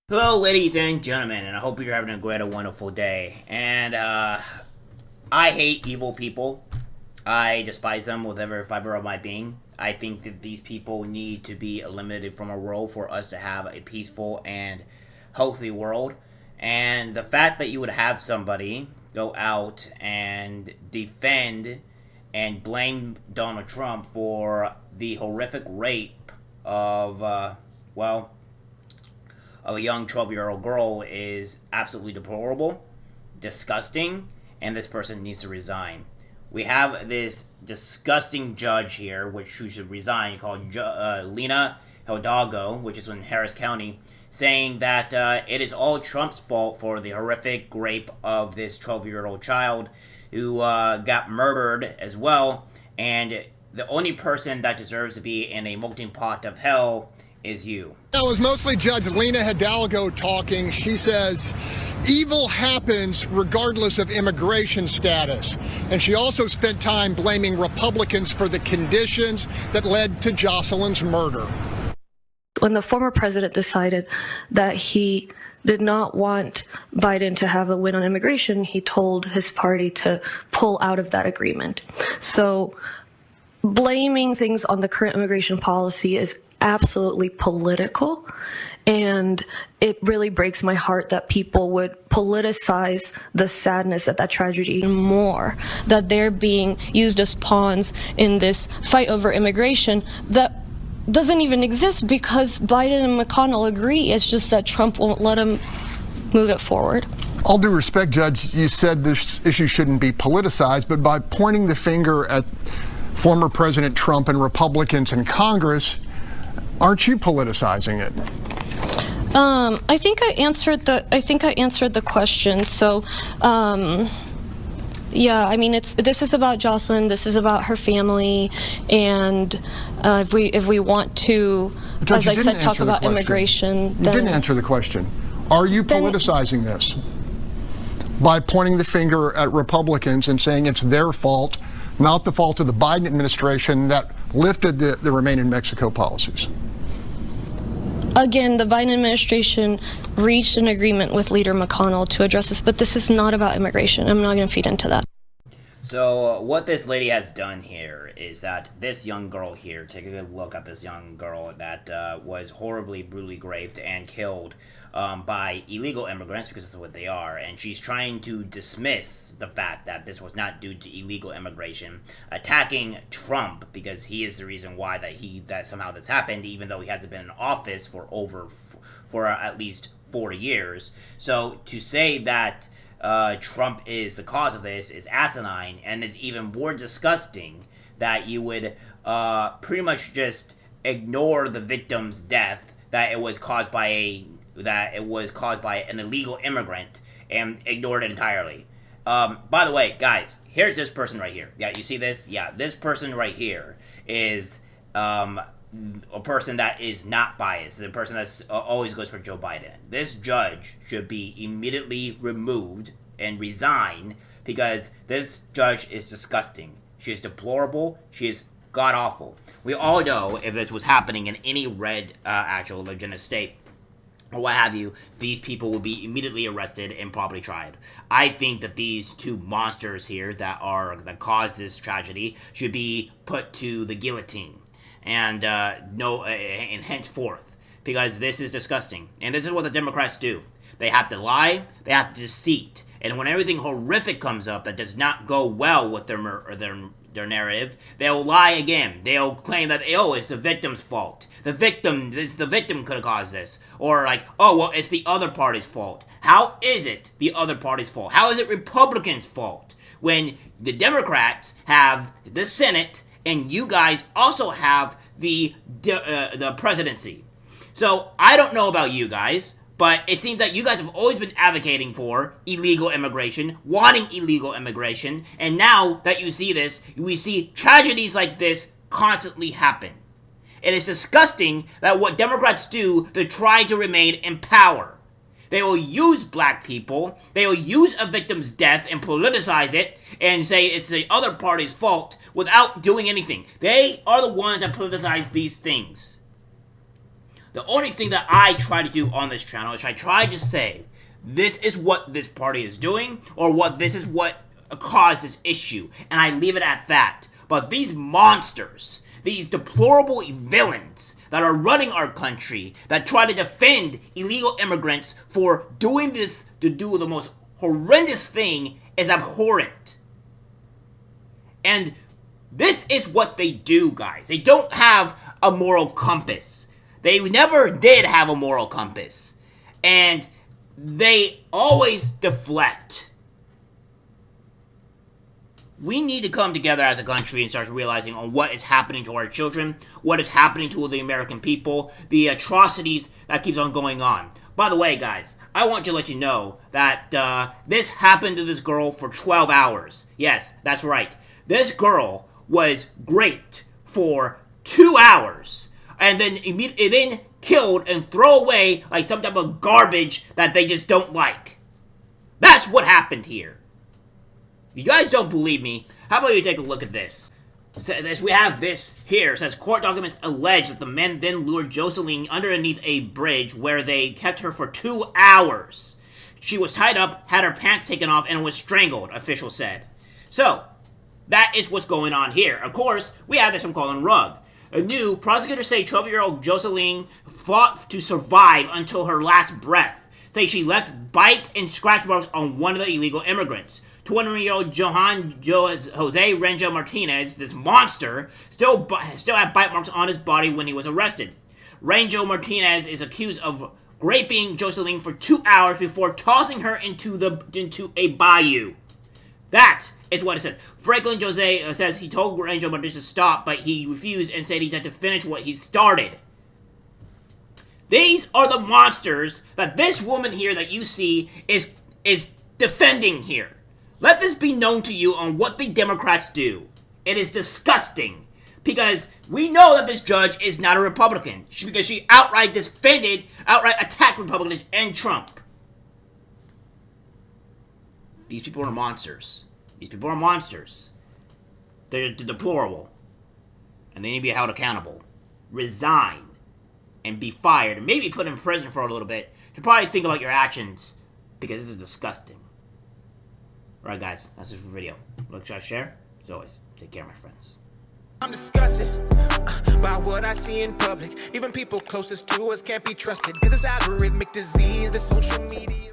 Hello, ladies and gentlemen, and I hope you're having a great, a wonderful day. And I hate evil people. I despise them with every fiber of my being. I think that these people need to be eliminated from our world for us to have a peaceful and healthy world. And the fact that you would have somebody go out and defend and blame Donald Trump for the horrific rape of, well, of a young 12-year-old girl is absolutely deplorable, disgusting, and this person needs to resign. We have this disgusting judge here, which who should resign, called Lina Hidalgo, which is in Harris County, saying that it is all Trump's fault for the horrific rape of this 12-year-old child who got murdered as well, and the only person that deserves to be in a melting pot of hell is you. That was mostly Judge Lina Hidalgo talking. She says evil happens regardless of immigration status. And she also spent time blaming Republicans for the conditions that led to Jocelyn's murder. When the former president decided that he did not want Biden to have a win on immigration, he told his party to pull out of that agreement. So blaming things on the current immigration policy is absolutely political, and it really breaks my heart that people would politicize the sadness of that tragedy more, that they're being used as pawns in this fight over immigration that doesn't even exist because Biden and McConnell agree. It's just that Trump won't let him move it forward. All due respect, Judge, you said this issue shouldn't be politicized, but by pointing the finger at former President Trump and Republicans in Congress, aren't you politicizing it? I think I answered the question. So, yeah, I mean, this is about Jocelyn. This is about her family, and if we want to, Judge, as I said, talk about immigration, you didn't answer the question. Are you politicizing this by pointing the finger at Republicans and saying it's their fault, not the fault of the Biden administration that lifted the Remain in Mexico policies? Again, the Biden administration reached an agreement with Leader McConnell to address this, but this is not about immigration. I'm not going to feed into that. So what this lady has done here is that this young girl here, take a good look at this young girl that was horribly, brutally raped and killed by illegal immigrants, because that's what they are, and she's trying to dismiss the fact that this was not due to illegal immigration, attacking Trump because he is the reason why that somehow this happened, even though he hasn't been in office for at least 4 years. So to say that Trump is the cause of this is asinine, and is even more disgusting that you would pretty much just ignore the victim's death, that it was caused by an illegal immigrant, and ignore it entirely. By the way, guys, here's this person right here. Yeah, you see this? Yeah, this person right here is a person that is not biased, the person that always goes for Joe Biden. This judge should be immediately removed and resign, because this judge is disgusting. She is deplorable. She is god-awful. We all know if this was happening in any red, actual legitimate state, or what have you, these people will be immediately arrested and properly tried. I think that these two monsters here that caused this tragedy should be put to the guillotine, and and henceforth, because this is disgusting. And this is what the Democrats do. They have to lie, they have to deceit, and when everything horrific comes up that does not go well with their narrative, they'll lie again. They'll claim that, oh, it's the victim's fault. The victim could have caused this. Or like, oh, well, it's the other party's fault. How is it the other party's fault? How is it Republicans' fault when the Democrats have the Senate and you guys also have the presidency? So I don't know about you guys, but it seems that you guys have always been advocating for illegal immigration, wanting illegal immigration, and now that you see this, we see tragedies like this constantly happen. It is disgusting that what Democrats do to try to remain in power. They will use black people, they will use a victim's death and politicize it and say it's the other party's fault without doing anything. They are the ones that politicize these things. The only thing that I try to do on this channel is I try to say, this is what this party is doing, or this is what caused this issue, and I leave it at that. But these monsters, these deplorable villains that are running our country, that try to defend illegal immigrants for doing this, to do the most horrendous thing, is abhorrent. And this is what they do, guys. They don't have a moral compass. They never did have a moral compass. And they always deflect. We need to come together as a country and start realizing on what is happening to our children, what is happening to the American people, the atrocities that keeps on going on. By the way, guys, I want to let you know that this happened to this girl for 12 hours. Yes, that's right. This girl was raped for 2 hours and then killed and throw away like some type of garbage that they just don't like. That's what happened here. If you guys don't believe me, how about you take a look at this? We have this here. It says, court documents allege that the men then lured Jocelyn underneath a bridge where they kept her for 2 hours. She was tied up, had her pants taken off, and was strangled, officials said. So, that is what's going on here. Of course, we have this from Colin Rugg. A new prosecutors say 12-year-old Jocelyn fought to survive until her last breath. Say she left bite and scratch marks on one of the illegal immigrants. 21-year-old Jose Renjo Martinez, this monster, still had bite marks on his body when he was arrested. Renjo Martinez is accused of raping Jocelyn for 2 hours before tossing her into a bayou. That is what it says. Franklin Jose says he told Renjo Martinez to stop, but he refused and said he had to finish what he started. These are the monsters that this woman here that you see is defending here. Let this be known to you on what the Democrats do. It is disgusting. Because we know that this judge is not a Republican. Because she outright attacked Republicans and Trump. These people are monsters. These people are monsters. They're deplorable. And they need to be held accountable. Resign. And be fired. And maybe put in prison for a little bit. You probably think about your actions. Because this is disgusting. Alright guys, that's it for the video. Like, share. As always, take care my friends. I'm disgusted by what I see in public. Even people closest to us can't be trusted. Cause it's algorithmic disease, the social media.